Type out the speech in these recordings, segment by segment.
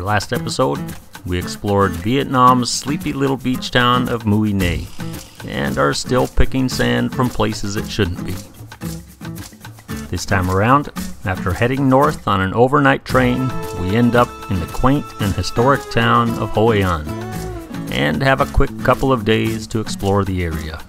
our last episode, we explored Vietnam's sleepy little beach town of Mui Ne, and are still picking sand from places it shouldn't be. This time around, after heading north on an overnight train, we end up in the quaint and historic town of Hoi An, and have a quick couple of days to explore the area.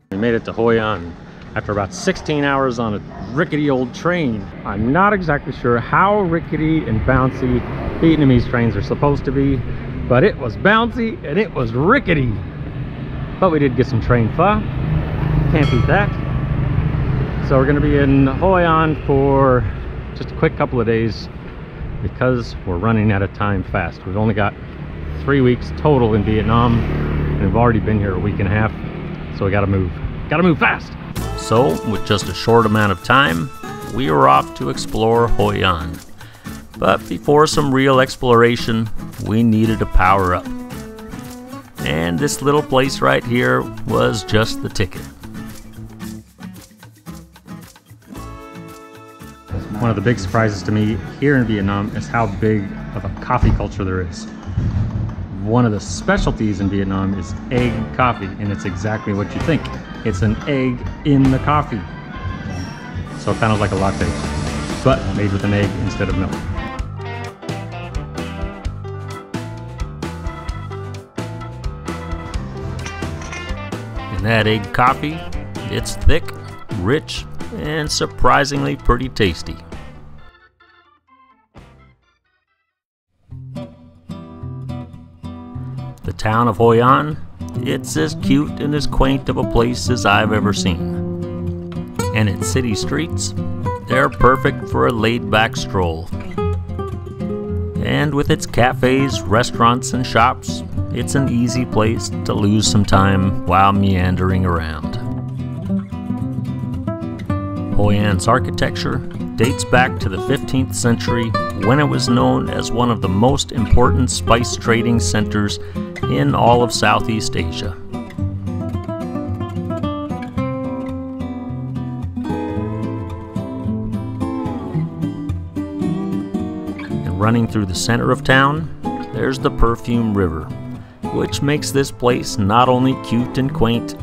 We made it to Hoi An after about 16 hours on a rickety old train. I'm not exactly sure how rickety and bouncy Vietnamese trains are supposed to be, but it was bouncy and it was rickety. But we did get some train pho. Can't beat that. So we're going to be in Hoi An for just a quick couple of days because we're running out of time fast. We've only got 3 weeks total in Vietnam, and we've already been here a week and a half, so we gotta move fast. So with just a short amount of time, we were off to explore Hoi An. But before some real exploration, we needed to power up. And this little place right here was just the ticket. One of the big surprises to me here in Vietnam is how big of a coffee culture there is. One of the specialties in Vietnam is egg coffee, and it's exactly what you think. It's an egg in the coffee. So kind of like a latte, but made with an egg instead of milk. And that egg coffee, it's thick, rich, and surprisingly pretty tasty. The town of Hoi An, it's as cute and as quaint of a place as I've ever seen. And its city streets, they're perfect for a laid-back stroll. And with its cafes, restaurants, and shops, it's an easy place to lose some time while meandering around. Hoi An's architecture dates back to the 15th century when it was known as one of the most important spice trading centers in all of Southeast Asia. And running through the center of town, there's the Perfume River, which makes this place not only cute and quaint,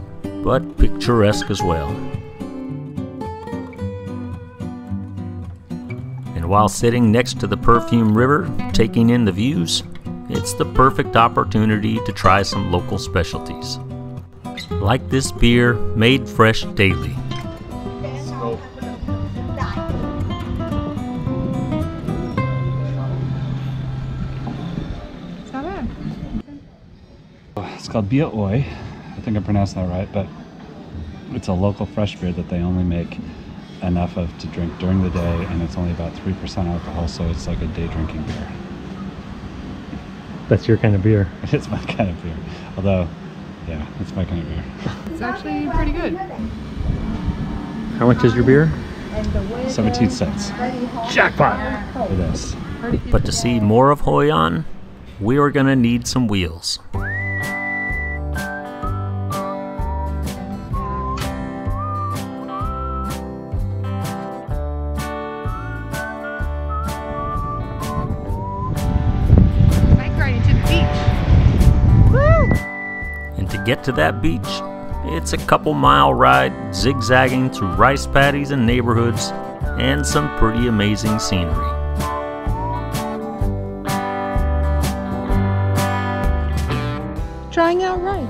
but picturesque as well. And while sitting next to the Perfume River, taking in the views, it's the perfect opportunity to try some local specialties. Like this beer made fresh daily. It's not bad. It's called Bia Oi. I think I pronounced that right, but it's a local fresh beer that they only make enough of to drink during the day, and it's only about 3% alcohol, so it's like a day drinking beer. That's your kind of beer. It's my kind of beer. Although, yeah, it's my kind of beer. It's actually pretty good. How much is your beer? 17 cents. Jackpot! For this. But to see more of Hoi An, we were gonna need some wheels. Get to that beach, it's a couple-mile ride zigzagging through rice paddies and neighborhoods and some pretty amazing scenery. Trying out rice.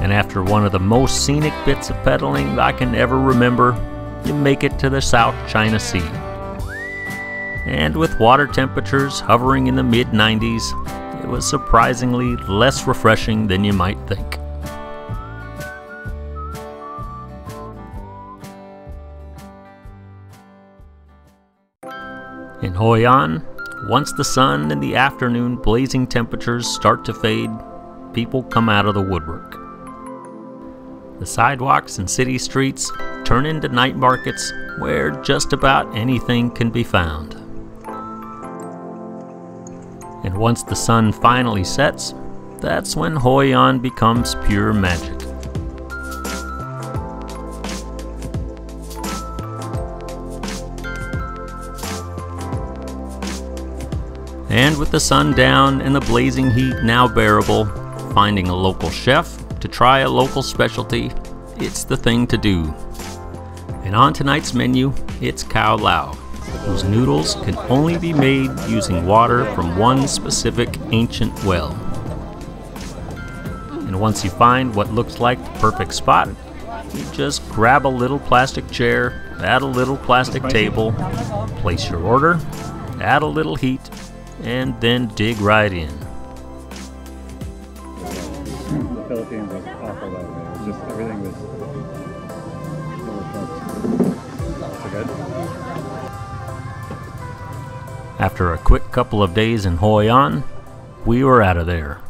And after one of the most scenic bits of pedaling I can ever remember, you make it to the South China Sea. And with water temperatures hovering in the mid-90s, it was surprisingly less refreshing than you might think. In Hoi An, once the sun and the afternoon blazing temperatures start to fade, people come out of the woodwork. The sidewalks and city streets turn into night markets where just about anything can be found. And once the sun finally sets, that's when Hoi An becomes pure magic. And with the sun down and the blazing heat now bearable, finding a local chef to try a local specialty, it's the thing to do. And on tonight's menu, it's Cao Lao, whose noodles can only be made using water from one specific ancient well. And once you find what looks like the perfect spot, you just grab a little plastic chair, add a little plastic table, place your order, add a little heat, and then dig right in. The Philippines was awful that way. It was just everything was overcooked. So good. After a quick couple of days in Hoi An, we were out of there.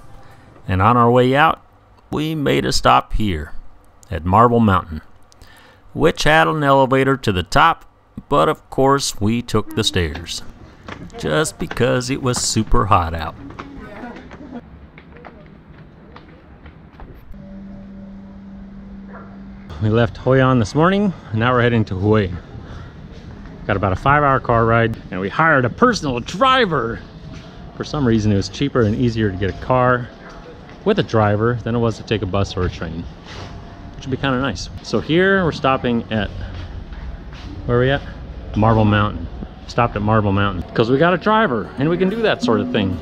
And on our way out, we made a stop here at Marble Mountain, which had an elevator to the top, but of course we took the stairs, just because it was super hot out. We left Hoi An this morning, and now we're heading to Hue. Got about a 5-hour car ride, and we hired a personal driver. For some reason, it was cheaper and easier to get a car with a driver than it was to take a bus or a train, which would be kind of nice. So here we're stopping at, where are we at? Marble Mountain. Stopped at Marble Mountain because we got a driver and we can do that sort of thing.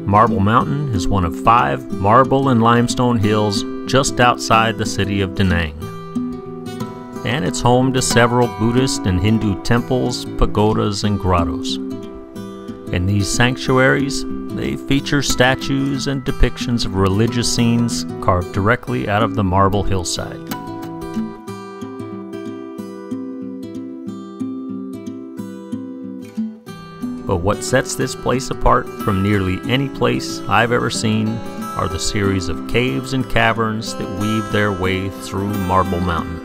Marble Mountain is one of 5 marble and limestone hills just outside the city of Da Nang. And it's home to several Buddhist and Hindu temples, pagodas, and grottos. In these sanctuaries, they feature statues and depictions of religious scenes carved directly out of the marble hillside. But what sets this place apart from nearly any place I've ever seen are the series of caves and caverns that weave their way through Marble Mountain.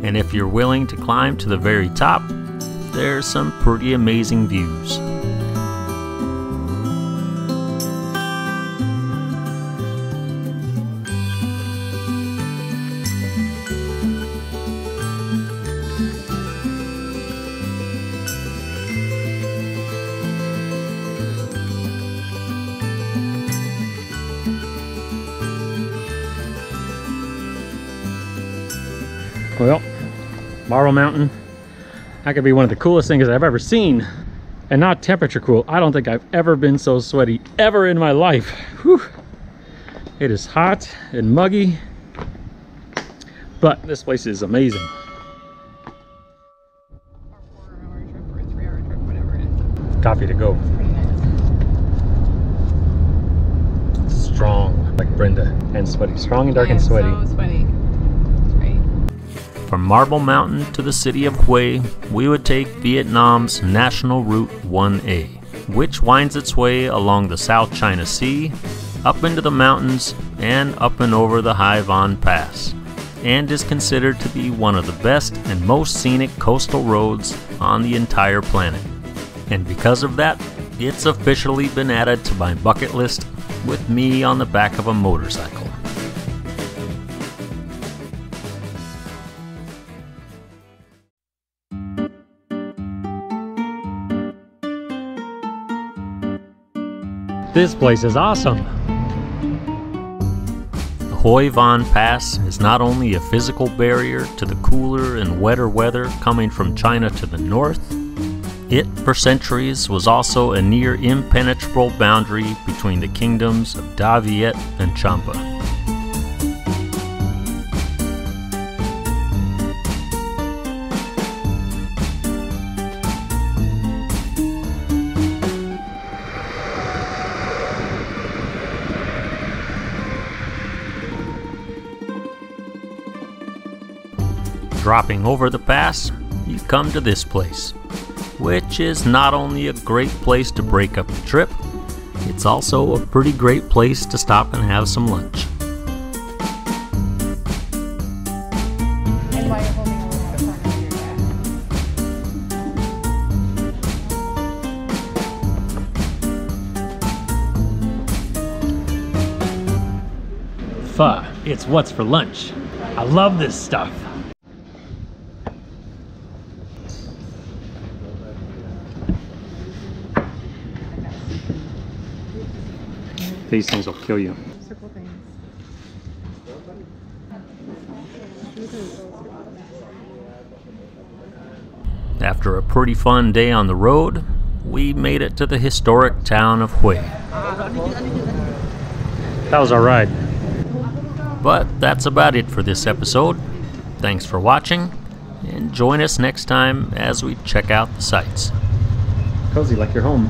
And if you're willing to climb to the very top, there's some pretty amazing views. Well, Marble Mountain, that could be one of the coolest things I've ever seen. And not temperature cool. I don't think I've ever been so sweaty ever in my life. Whew. It is hot and muggy, but this place is amazing. Or 4-hour trip or a 3-hour trip, whatever it is. Coffee to go. Pretty nice. Strong, like Brenda, and sweaty. Strong and dark and sweaty. So sweaty. It's great. From Marble Mountain to the city of Hue, we would take Vietnam's National Route 1A, which winds its way along the South China Sea, up into the mountains, and up and over the Hai Van Pass, and is considered to be one of the best and most scenic coastal roads on the entire planet. And because of that, it's officially been added to my bucket list, with me on the back of a motorcycle. This place is awesome. The Hoi Van Pass is not only a physical barrier to the cooler and wetter weather coming from China to the north, it for centuries was also a near impenetrable boundary between the kingdoms of Da Viet and Champa. Dropping over the pass, you come to this place, which is not only a great place to break up the trip, it's also a pretty great place to stop and have some lunch. And while you're holding a little bit more of your dad. Pho, it's what's for lunch. I love this stuff. These things will kill you. Circle things. After a pretty fun day on the road, we made it to the historic town of Hue. That was our ride. But that's about it for this episode. Thanks for watching, and join us next time as we check out the sights. Cozy like you're home.